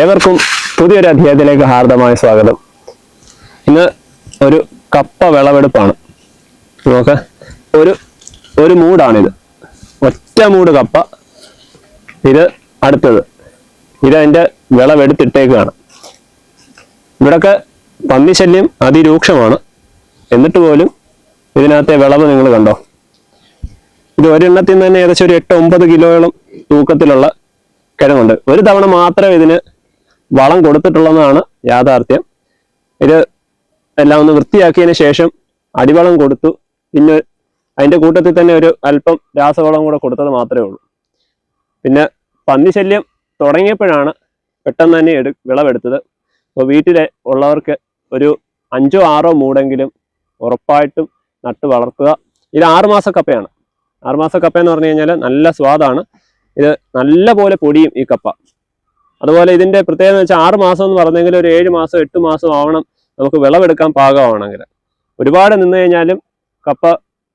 ഏവർക്കും പുതിയൊരു അധ്യായത്തിലേക്ക് ഹാർദമായ സ്വാഗതം. ഇന്ന് ഒരു കപ്പ വിളവെടുപ്പാണ്. നമുക്ക് ഒരു മൂടാണിത്, ഒറ്റ മൂട് കപ്പ. ഇത് അടുത്തത്, ഇതതിൻ്റെ വിളവെടുത്തിട്ടേക്കാണ്. ഇവിടൊക്കെ പന്നിശല്യം അതിരൂക്ഷമാണ്. എന്നിട്ട് പോലും ഇതിനകത്തെ വിളവ് നിങ്ങൾ കണ്ടോ. ഇത് ഒരെണ്ണത്തിൽ നിന്ന് തന്നെ ഏകദേശം ഒരു 8-9 കിലോയോളം തൂക്കത്തിലുള്ള കിഴങ്ങുണ്ട്. ഒരു തവണ മാത്രമേ ഇതിന് വളം കൊടുത്തിട്ടുള്ളതാണ് യാഥാർത്ഥ്യം. ഇത് എല്ലാം ഒന്ന് വൃത്തിയാക്കിയതിന് ശേഷം അടിവളം കൊടുത്തു. പിന്നെ അതിൻ്റെ കൂട്ടത്തിൽ തന്നെ ഒരു അല്പം രാസവളം കൂടെ കൊടുത്തത് മാത്രമേ ഉള്ളൂ. പിന്നെ പന്നിശല്യം തുടങ്ങിയപ്പോഴാണ് പെട്ടെന്ന് തന്നെ വിളവെടുത്തത്. അപ്പോൾ വീട്ടിലെ ഉള്ളവർക്ക് ഒരു 5-6 മൂടെങ്കിലും ഉറപ്പായിട്ടും നട്ട് വളർത്തുക. ഇത് 6 മാസ കപ്പയാണ്. 6 മാസ കപ്പ എന്ന് പറഞ്ഞു കഴിഞ്ഞാൽ നല്ല സ്വാദാണ്. ഇത് നല്ല പോലെ പൊടിയും ഈ കപ്പ. അതുപോലെ ഇതിൻ്റെ പ്രത്യേകത എന്ന് വെച്ചാൽ 6 മാസം എന്ന് പറഞ്ഞെങ്കിൽ ഒരു 7 മാസം 8 മാസം ആവണം നമുക്ക് വിളവെടുക്കാൻ പാകമാണെങ്കിൽ. ഒരുപാട് നിന്ന് കഴിഞ്ഞാലും കപ്പ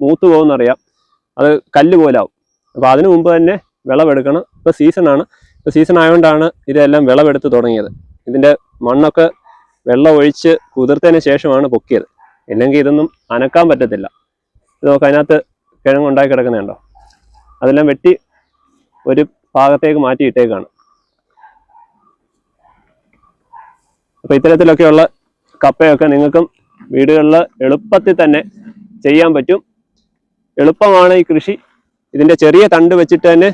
മൂത്തു പോകുന്നറിയാം, അത് കല്ല് പോലാവും. അപ്പോൾ അതിനു മുമ്പ് തന്നെ വിളവെടുക്കണം. ഇപ്പോൾ സീസണാണ്. ഇപ്പോൾ സീസൺ ആയതുകൊണ്ടാണ് ഇതെല്ലാം വിളവെടുത്ത് തുടങ്ങിയത്. ഇതിൻ്റെ മണ്ണൊക്കെ വെള്ളം ഒഴിച്ച് കുതിർത്തതിന് ശേഷമാണ് പൊക്കിയത്. ഇല്ലെങ്കിൽ ഇതൊന്നും അനക്കാൻ പറ്റത്തില്ല. ഇത് നോക്കാം, അതിനകത്ത് കിഴങ്ങുണ്ടാക്കി കിടക്കുന്നുണ്ടോ. അതെല്ലാം വെട്ടി ഒരു ഭാഗത്തേക്ക് മാറ്റിയിട്ടേക്കാണ്. അപ്പോൾ ഇത്തരത്തിലൊക്കെയുള്ള കപ്പയൊക്കെ നിങ്ങൾക്കും വീടുകളിൽ എളുപ്പത്തിൽ തന്നെ ചെയ്യാൻ പറ്റും. എളുപ്പമാണ് ഈ കൃഷി. ഇതിൻ്റെ ചെറിയ തണ്ട് വെച്ചിട്ട് തന്നെ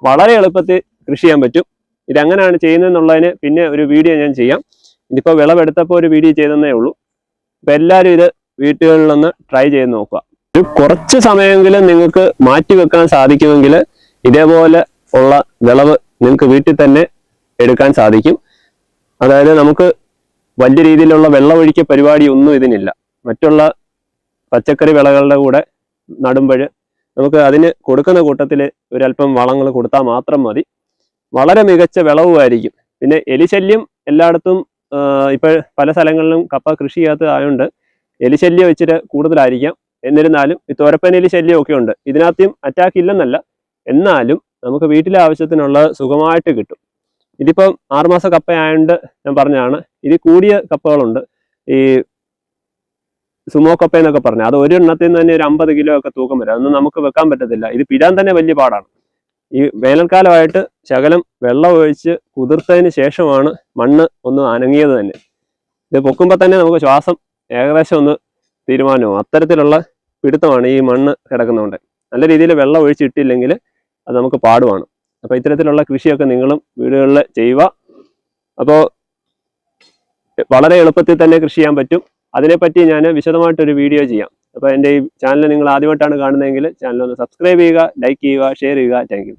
വളരെ എളുപ്പത്തിൽ കൃഷി ചെയ്യാൻ പറ്റും. ഇതെങ്ങനെയാണ് ചെയ്യുന്നതെന്നുള്ളതിന് പിന്നെ ഒരു വീഡിയോ ഞാൻ ചെയ്യാം. ഇതിപ്പോൾ വിളവെടുത്തപ്പോൾ ഒരു വീഡിയോ ചെയ്തെന്നേ ഉള്ളൂ. അപ്പോൾ എല്ലാവരും ഇത് വീട്ടുകളിലൊന്ന് ട്രൈ ചെയ്ത് നോക്കുക. ഒരു കുറച്ച് സമയമെങ്കിലും നിങ്ങൾക്ക് മാറ്റി വെക്കാൻ സാധിക്കുമെങ്കിൽ ഇതേപോലെ ഉള്ള വിളവ് നിങ്ങൾക്ക് വീട്ടിൽ തന്നെ എടുക്കാൻ സാധിക്കും. അതായത് നമുക്ക് വലിയ രീതിയിലുള്ള വെള്ളമൊഴിക്ക പരിപാടി ഒന്നും ഇതിനില്ല. മറ്റുള്ള പച്ചക്കറി വിളകളുടെ കൂടെ നടുമ്പോൾ നമുക്ക് അതിന് കൊടുക്കുന്ന കൂട്ടത്തിൽ ഒരല്പം വളങ്ങൾ കൊടുത്താൽ മാത്രം മതി. വളരെ മികച്ച വിളവുമായിരിക്കും. പിന്നെ എലിശല്യം എല്ലായിടത്തും ഇപ്പോൾ പല സ്ഥലങ്ങളിലും കപ്പ കൃഷി ചെയ്യാത്ത ആയതുകൊണ്ട് എലിശല്യം ഇച്ചിരി കൂടുതലായിരിക്കാം. എന്നിരുന്നാലും ഈ തോരപ്പനലി ശല്യമൊക്കെ ഉണ്ട്. ഇതിനകത്തും അറ്റാക്ക് ഇല്ലെന്നല്ല, എന്നാലും നമുക്ക് വീട്ടിലെ ആവശ്യത്തിനുള്ള സുഖമായിട്ട് കിട്ടും. ഇതിപ്പം 6 മാസ കപ്പ ആയതുകൊണ്ട് ഞാൻ പറഞ്ഞതാണ്. ഇതിൽ കൂടിയ കപ്പകളുണ്ട്, ഈ സുമോ കപ്പ എന്നൊക്കെ പറഞ്ഞാൽ അത് ഒരെണ്ണത്തിൽ നിന്ന് തന്നെ ഒരു 50 കിലോ ഒക്കെ തൂക്കം വരും. അതൊന്നും നമുക്ക് വെക്കാൻ പറ്റത്തില്ല. ഇത് പിടാൻ തന്നെ വലിയ പാടാണ്. ഈ വേനൽക്കാലമായിട്ട് ശകലം വെള്ളം ഒഴിച്ച് കുതിർത്തതിന് ശേഷമാണ് മണ്ണ് ഒന്ന് അനങ്ങിയത് തന്നെ. ഇത് പൊക്കുമ്പോൾ തന്നെ നമുക്ക് ശ്വാസം ഏകദേശം ഒന്ന് തീരുമാനവും. അത്തരത്തിലുള്ള പിടുത്തമാണ് ഈ മണ്ണ് കിടക്കുന്നതുകൊണ്ട്. നല്ല രീതിയിൽ വെള്ളം ഒഴിച്ചിട്ടില്ലെങ്കിൽ അത് നമുക്ക് പാടുമാണ്. അപ്പോൾ ഇത്തരത്തിലുള്ള കൃഷിയൊക്കെ നിങ്ങളും വീടുകളിൽ ചെയ്യുക. അപ്പോൾ വളരെ എളുപ്പത്തിൽ തന്നെ കൃഷി ചെയ്യാൻ പറ്റും. അതിനെപ്പറ്റി ഞാൻ വിശദമായിട്ടൊരു വീഡിയോ ചെയ്യാം. അപ്പോൾ എൻ്റെ ഈ ചാനൽ നിങ്ങൾ ആദ്യമായിട്ടാണ് കാണുന്നതെങ്കിൽ ചാനൽ ഒന്ന് സബ്സ്ക്രൈബ് ചെയ്യുക, ലൈക്ക് ചെയ്യുക, ഷെയർ ചെയ്യുക. Thank you.